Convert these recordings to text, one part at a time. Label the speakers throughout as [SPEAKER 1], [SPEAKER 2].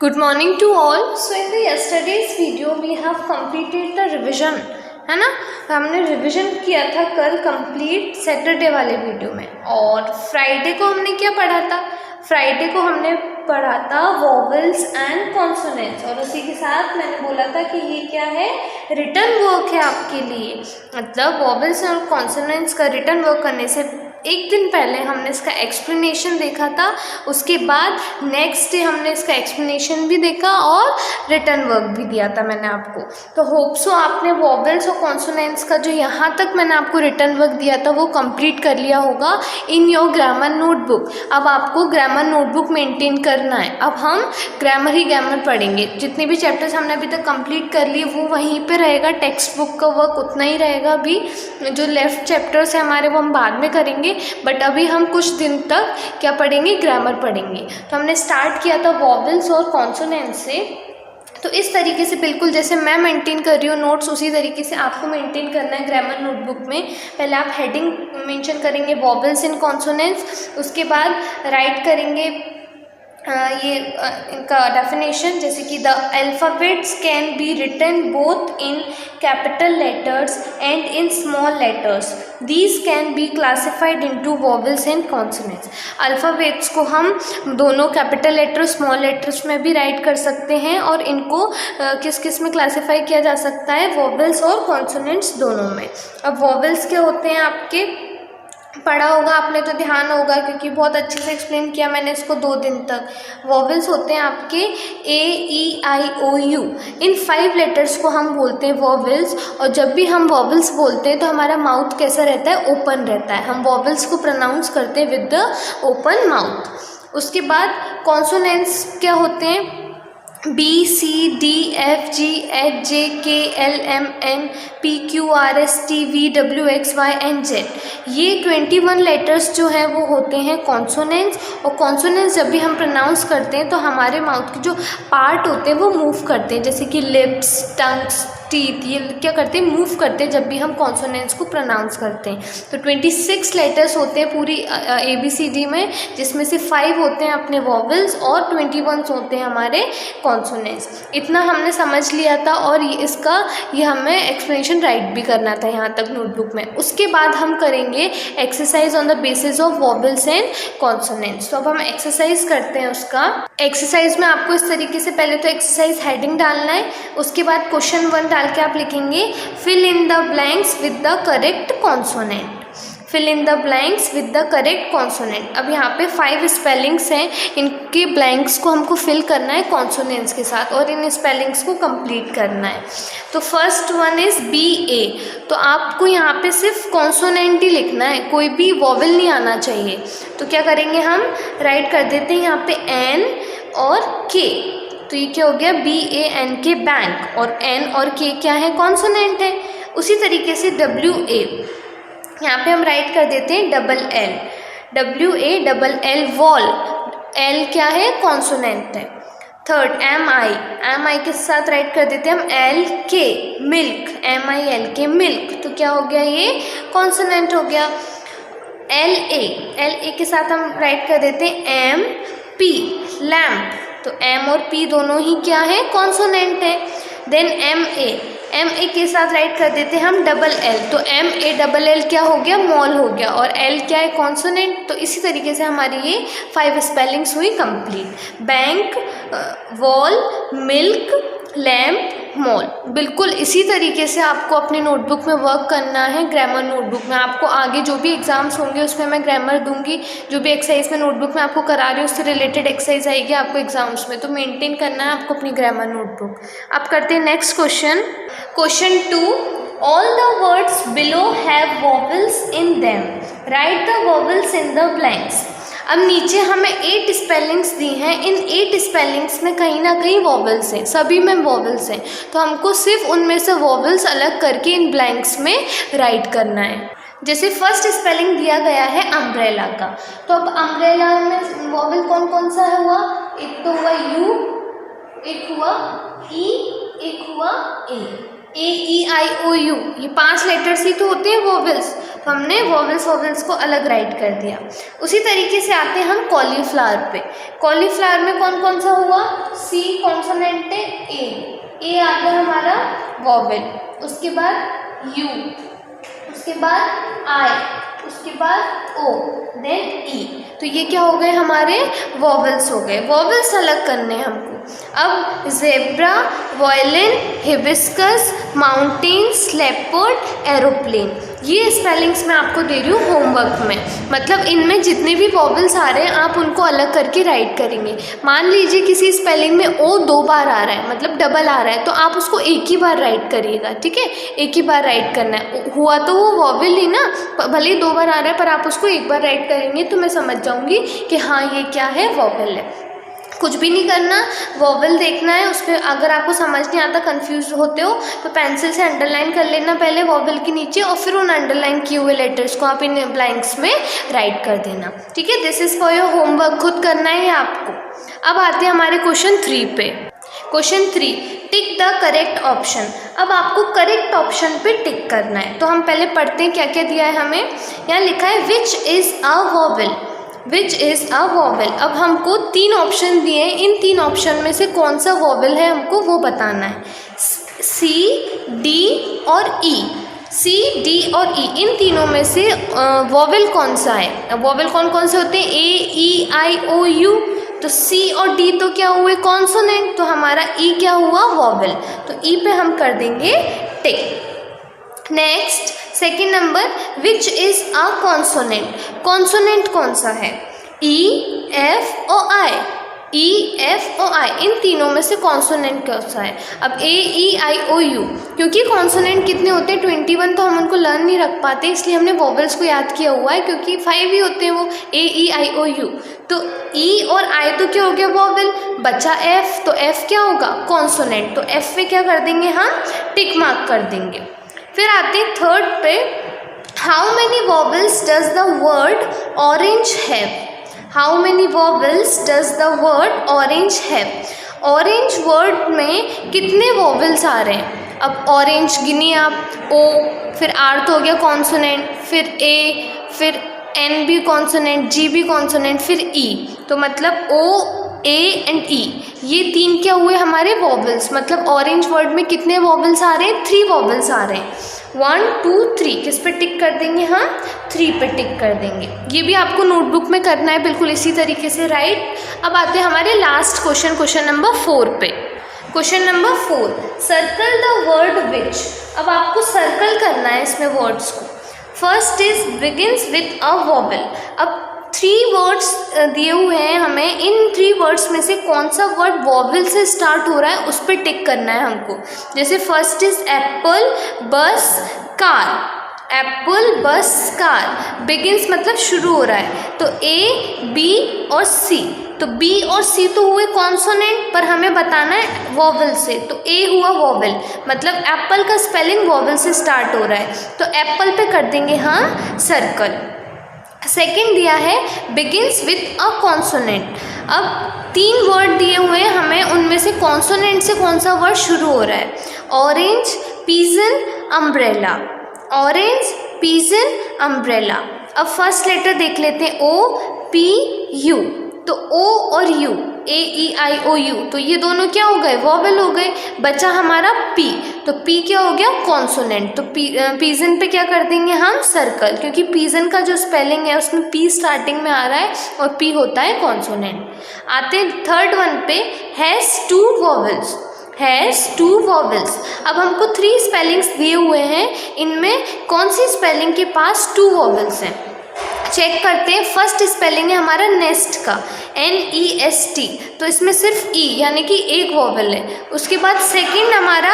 [SPEAKER 1] Good morning to all. So in the yesterday's video we have completed the revision, है ना। हमने revision किया था कल कंप्लीट सैटरडे वाले वीडियो में, और फ्राइडे को हमने क्या पढ़ा था? फ्राइडे को हमने पढ़ा था वॉवेल्स एंड कॉन्सोनेंट्स, और उसी के साथ मैंने बोला था कि ये क्या है, रिटन वर्क है आपके लिए। मतलब वॉवेल्स और कॉन्सोनेंट्स का रिटन वर्क करने से एक दिन पहले हमने इसका एक्सप्लेनेशन देखा था, उसके बाद नेक्स्ट डे हमने इसका एक्सप्लेनेशन भी देखा और रिटन वर्क भी दिया था मैंने आपको। तो होप सो आपने वॉवेल्स और कॉन्सोनेंट्स का जो यहाँ तक मैंने आपको रिटन वर्क दिया था वो कंप्लीट कर लिया होगा इन योर ग्रामर नोटबुक। अब आपको ग्रामर नोटबुक मेंटेन करना है। अब हम ग्रामर ही ग्रामर पढ़ेंगे। जितने भी चैप्टर्स हमने अभी तक कंप्लीट कर लिए वो वहीं पे रहेगा, टेक्स्ट बुक का वर्क उतना ही रहेगा। अभी जो लेफ्ट चैप्टर्स हैं हमारे वो हम बाद में करेंगे, बट अभी हम कुछ दिन तक क्या पढ़ेंगे, ग्रामर पढ़ेंगे। तो हमने स्टार्ट किया था वॉवेल्स और कॉन्सोनेंट्स से। तो इस तरीके से बिल्कुल जैसे मैं मेंटेन कर रही हूँ नोट्स, उसी तरीके से आपको मेंटेन करना है ग्रामर नोटबुक में। पहले आप हेडिंग मेंशन करेंगे वॉवेल्स एंड कॉन्सोनेंट्स, उसके बाद राइट करेंगे ये इनका डेफिनेशन, जैसे कि the alphabets can be written both in capital letters and in small letters, these can be classified into vowels and consonants. Alphabets को हम दोनों कैपिटल लेटर स्मॉल लेटर्स में भी राइट कर सकते हैं, और इनको किस किस में क्लासीफाई किया जा सकता है, वॉवेल्स और कॉन्सोनेंट्स दोनों में। अब वॉवेल्स क्या होते हैं आपके पढ़ा होगा आपने तो ध्यान होगा, क्योंकि बहुत अच्छे से एक्सप्लेन किया मैंने इसको 2 दिन तक। वॉवेल्स होते हैं आपके AEIOU, इन 5 लेटर्स को हम बोलते हैं वॉवेल्स। और जब भी हम वॉवेल्स बोलते हैं तो हमारा माउथ कैसा रहता है, ओपन रहता है। हम वॉवेल्स को प्रोनाउंस करते हैं विद द ओपन माउथ। उसके बाद कॉन्सोनेंट्स क्या होते हैं, BCDFGHJKLMNPQRSTVWXYNZ, ये 21 लेटर्स जो हैं वो होते हैं कॉन्सोनेंट्स। और कॉन्सोनेंट्स जब भी हम प्रोनाउंस करते हैं तो हमारे माउथ के जो पार्ट होते हैं वो मूव करते हैं, जैसे कि लिप्स, टंग्स, टीथ, ये क्या करते हैं, मूव करते हैं जब भी हम कॉन्सोनेंट्स को प्रोनाउंस करते हैं। तो 26 लेटर्स होते हैं पूरी ABCD में, जिसमें से 5 होते हैं अपने वॉवेल्स और 21 होते हैं हमारे कॉन्सोनेंट्स। इतना हमने समझ लिया था, और ये हमें एक्सप्लेनेशन राइट भी करना था यहाँ तक नोटबुक में। उसके बाद हम करेंगे exercise on the basis of vowels and consonants. तो अब हम एक्सरसाइज करते हैं उसका। एक्सरसाइज में आपको इस तरीके से पहले तो एक्सरसाइज हेडिंग डालना है, उसके बाद क्वेश्चन 1 डाल के आप लिखेंगे fill in the blanks with the correct consonant. Fill in the blanks with the correct consonant. अब यहाँ पे 5 स्पेलिंग्स हैं, इनके ब्लैंक्स को हमको फिल करना है कॉन्सोनेंट्स के साथ, और इन स्पेलिंग्स को कंप्लीट करना है। तो फर्स्ट वन इज़ BA। तो आपको यहाँ पे सिर्फ कॉन्सोनेंट ही लिखना है, कोई भी वॉवेल नहीं आना चाहिए। तो क्या करेंगे, हम राइट कर देते हैं यहाँ पे N और K। तो ये क्या हो गया, BANK बैंक, और N और K क्या है, कॉन्सोनेंट है। उसी तरीके से WA, यहाँ पे हम राइट कर देते हैं LL, WALL वॉल, L क्या है, कॉन्सोनेंट है। थर्ड MI के साथ राइट कर देते हैं हम LK मिल्क, MILK मिल्क, तो क्या हो गया, ये कॉन्सोनेंट हो गया। LA के साथ हम राइट कर देते हैं MP लैम्प, तो M और P दोनों ही क्या है, कॉन्सोनेंट है। देन MA के साथ राइट कर देते हैं हम LL, तो MALL क्या हो गया, मॉल हो गया, और L क्या है, कॉन्सोनेंट। तो इसी तरीके से हमारी ये 5 स्पेलिंग्स हुई complete. Bank, wall, milk, lamp, mall. बिल्कुल इसी तरीके से आपको अपने नोटबुक में वर्क करना है, ग्रामर नोटबुक में। आपको आगे जो भी एग्जाम्स होंगे उसमें मैं ग्रामर दूंगी, जो भी एक्सरसाइज में नोटबुक में आपको करा रही हूँ उससे रिलेटेड एक्सरसाइज आएगी आपको एग्जाम्स में। तो मेंटेन करना है आपको अपनी ग्रामर नोटबुक। अब करते हैं next question. Question 2, all the words below have vowels in them, right the vowels in the blanks. अब नीचे हमें 8 स्पेलिंग्स दी हैं, इन 8 स्पेलिंग्स में कहीं ना कहीं वॉवेल्स हैं, सभी में वॉवेल्स हैं। तो हमको सिर्फ उनमें से वॉवेल्स अलग करके इन ब्लैंक्स में राइट करना है। जैसे फर्स्ट स्पेलिंग दिया गया है अम्ब्रेला का, तो अब अम्ब्रेला में वॉवेल कौन कौन सा हुआ, एक तो हुआ U, एक हुआ E, एक हुआ A। AEIOU, ये 5 लेटर्स ही तो होते हैं वॉवेल्स, तो हमने वॉवेल्स को अलग राइट कर दिया। उसी तरीके से आते हैं हम कॉलीफ्लावर पे। कॉलीफ्लावर में कौन कौन सा हुआ, सी कॉन्सोनेंट है, ए आ गया हमारा वॉवेल, उसके बाद यू, उसके बाद आई, उसके बाद ओ, देन ई। तो ये क्या हो गए हमारे वॉवेल्स हो गए। वॉवेल्स अलग करने हैं हमको। अब zebra, violin, hibiscus, mountains, leopard, aeroplane, ये स्पेलिंग्स मैं आपको दे रही हूँ होमवर्क में। मतलब इनमें जितने भी वॉवेल्स आ रहे हैं आप उनको अलग करके राइट करेंगे। मान लीजिए किसी स्पेलिंग में ओ 2 बार आ रहा है, मतलब डबल आ रहा है, तो आप उसको एक ही बार राइट करिएगा, ठीक है, एक ही बार राइट करना है। हुआ तो वो वॉवेल ही ना, भले ही 2 बार आ रहा है पर आप उसको एक बार राइट करेंगे तो मैं समझ जाऊँगी कि हाँ ये क्या है, वॉवेल है। कुछ भी नहीं करना, वॉवेल देखना है, उस पर अगर आपको समझ नहीं आता, कंफ्यूज होते हो, तो पेंसिल से अंडरलाइन कर लेना पहले वॉवेल के नीचे, और फिर उन अंडरलाइन किए हुए लेटर्स को आप इन ब्लैंक्स में राइट कर देना, ठीक है। This is for your homework, खुद करना है आपको। अब आते हैं हमारे क्वेश्चन 3 पे। Question 3, tick the correct option. अब आपको करेक्ट ऑप्शन पे टिक करना है। तो हम पहले पढ़ते हैं क्या क्या दिया है हमें। यहाँ लिखा है विच is a vowel, which is a vowel. अब हमको 3 ऑप्शन दिए हैं, इन 3 ऑप्शन में से कौन सा वॉवेल है हमको वो बताना है। सी, डी और ई, सी, डी और ई, इन तीनों में से वॉवेल कौन सा है। वॉवेल कौन कौन से होते हैं, ए, ई, आई, ओ, यू। तो सी और डी तो क्या हुए, कॉन्सोनेंट, तो हमारा ई क्या हुआ, वॉवेल। तो ई पे हम कर देंगे tick. Next second number, which is a consonant. Consonant कौन सा है, ई, एफ और आई, ई, एफ और आई, इन तीनों में से कॉन्सोनेंट कौन सा है। अब ए, ई, आई, ओ, यू, क्योंकि कॉन्सोनेंट कितने होते हैं 21, तो हम उनको लर्न नहीं रख पाते, इसलिए हमने वॉवेल्स को याद किया हुआ है, क्योंकि 5 ही होते हैं वो, ए, ई, आई, ओ, यू। तो ई और आई तो क्या हो गया, वॉवेल। बचा एफ, तो एफ क्या होगा, कॉन्सोनेंट। तो एफ पे क्या कर देंगे हम, टिक मार्क कर देंगे। फिर आते हैं थर्ड पे, how many vowels does the word orange have. How many vowels does the word orange have. Orange word में कितने वॉवेल्स आ रहे हैं। अब ऑरेंज गिनिए आप, ओ, फिर आर तो हो गया कॉन्सोनेंट, फिर ए, फिर एन भी कॉन्सोनेंट, जी भी कॉन्सोनेंट, फिर ई। तो मतलब ओ, ए एंड ई, ये 3 क्या हुए हमारे वॉवेल्स। मतलब ऑरेंज वर्ड में कितने वॉवेल्स आ रहे हैं, 3 वॉवेल्स आ रहे हैं। 1 2 3 किस पे टिक कर देंगे हम, 3 पे टिक कर देंगे। ये भी आपको नोटबुक में करना है बिल्कुल इसी तरीके से, राइट। अब आते हैं हमारे लास्ट क्वेश्चन, क्वेश्चन नंबर 4 पे। Question number 4, circle the word which. अब आपको सर्कल करना है इसमें वर्ड्स को। First is begins with a vowel. अब 3 वर्ड्स दिए हुए हैं हमें, इन 3 वर्ड्स में से कौन सा वर्ड वॉवेल से स्टार्ट हो रहा है उस पर टिक करना है हमको। जैसे फर्स्ट इज एप्पल, बस, कार। एप्पल, बस, कार, बिगिंस मतलब शुरू हो रहा है। तो ए, बी और सी, तो बी और सी तो हुए कॉन्सोनेंट, पर हमें बताना है वॉवेल से। तो ए हुआ वॉवेल, मतलब एप्पल का स्पेलिंग वॉवेल से स्टार्ट हो रहा है, तो एप्पल पे कर देंगे हम सर्कल। सेकेंड दिया है बिगिंस विथ अ कॉन्सोनेंट। अब 3 वर्ड दिए हुए हैं हमें, उनमें से कॉन्सोनेंट से कौन सा वर्ड शुरू हो रहा है। Orange, pigeon, umbrella. Orange, pigeon, umbrella. अब फर्स्ट लेटर देख लेते हैं, ओ, पी, यू। तो ओ और you, A, E, I, O, you, तो ये दोनों क्या हो गए, वॉवेल हो गए। बचा हमारा पी, तो पी क्या हो गया, कॉन्सोनेंट। तो पीजन पे क्या कर देंगे हम, सर्कल, क्योंकि पीजन का जो स्पेलिंग है उसमें पी स्टार्टिंग में आ रहा है और पी होता है कॉन्सोनेंट। आते थर्ड वन पे, हैज़ 2 वॉवेल्स। Has 2 vowels. अब हमको 3 स्पेलिंग्स दिए हुए हैं, इनमें कौन सी स्पेलिंग के पास 2 वॉवेल्स हैं, चेक करते हैं। फर्स्ट स्पेलिंग है हमारा नेस्ट का, NEST, तो इसमें सिर्फ ई यानी कि एक वॉवेल है। उसके बाद सेकंड हमारा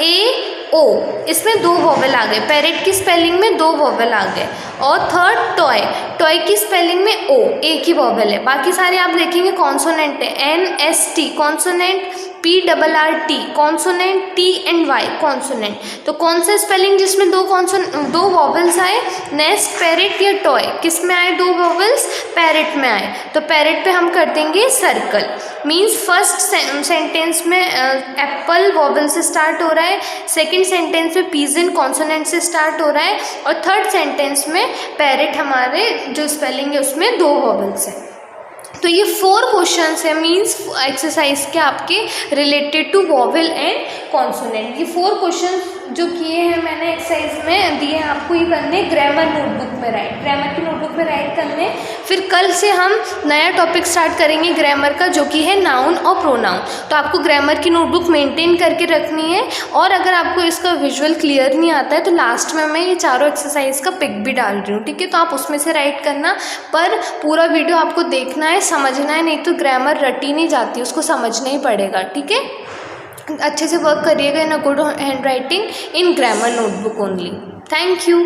[SPEAKER 1] AO, इसमें 2 वॉवेल आ गए। पैरेट की स्पेलिंग में 2 वॉवेल आ गए। और थर्ड टॉय, टॉय की स्पेलिंग में O, एक ही वॉवेल है। बाकी सारे आप देखेंगे कॉन्सोनेंट है। NST consonant, PRRT consonant, T and Y consonant. तो कौन सा स्पेलिंग जिसमें 2 वॉवेल्स आए, नेस्ट, पैरेट या टॉय, किस में आए 2 वॉवेल्स, पैरेट में आए। तो पैरेट पे हम कर देंगे सर्कल। मीन्स फर्स्ट सेंटेंस में एप्पल वॉवेल से स्टार्ट हो रहा है, सेकंड सेंटेंस में पीजन कॉन्सोनेंट से स्टार्ट हो रहा है, और थर्ड सेंटेंस में पैरेट हमारे जो स्पेलिंग है उसमें 2 वॉवेल्स हैं। तो ये 4 क्वेश्चंस है, मींस एक्सरसाइज के आपके related to vowel and consonant. ये 4 क्वेश्चंस जो किए हैं मैंने एक्सरसाइज में दिए हैं आपको, ये करने ग्रामर नोटबुक में राइट, ग्रामर की नोटबुक में राइट करने। फिर कल से हम नया टॉपिक स्टार्ट करेंगे ग्रामर का, जो कि है नाउन और प्रोनाउन। तो आपको ग्रामर की नोटबुक मेंटेन करके रखनी है। और अगर आपको इसका विजुअल क्लियर नहीं आता है तो लास्ट में मैं ये चारों एक्सरसाइज का पिक भी डाल रही हूँ, ठीक है। तो आप उसमें से राइट करना, पर पूरा वीडियो आपको देखना है, समझना है, नहीं तो ग्रामर रटी नहीं जाती, उसको समझना ही पड़ेगा, ठीक है। अच्छे से वर्क करिएगा in a good hand writing in grammar notebook only. Thank you.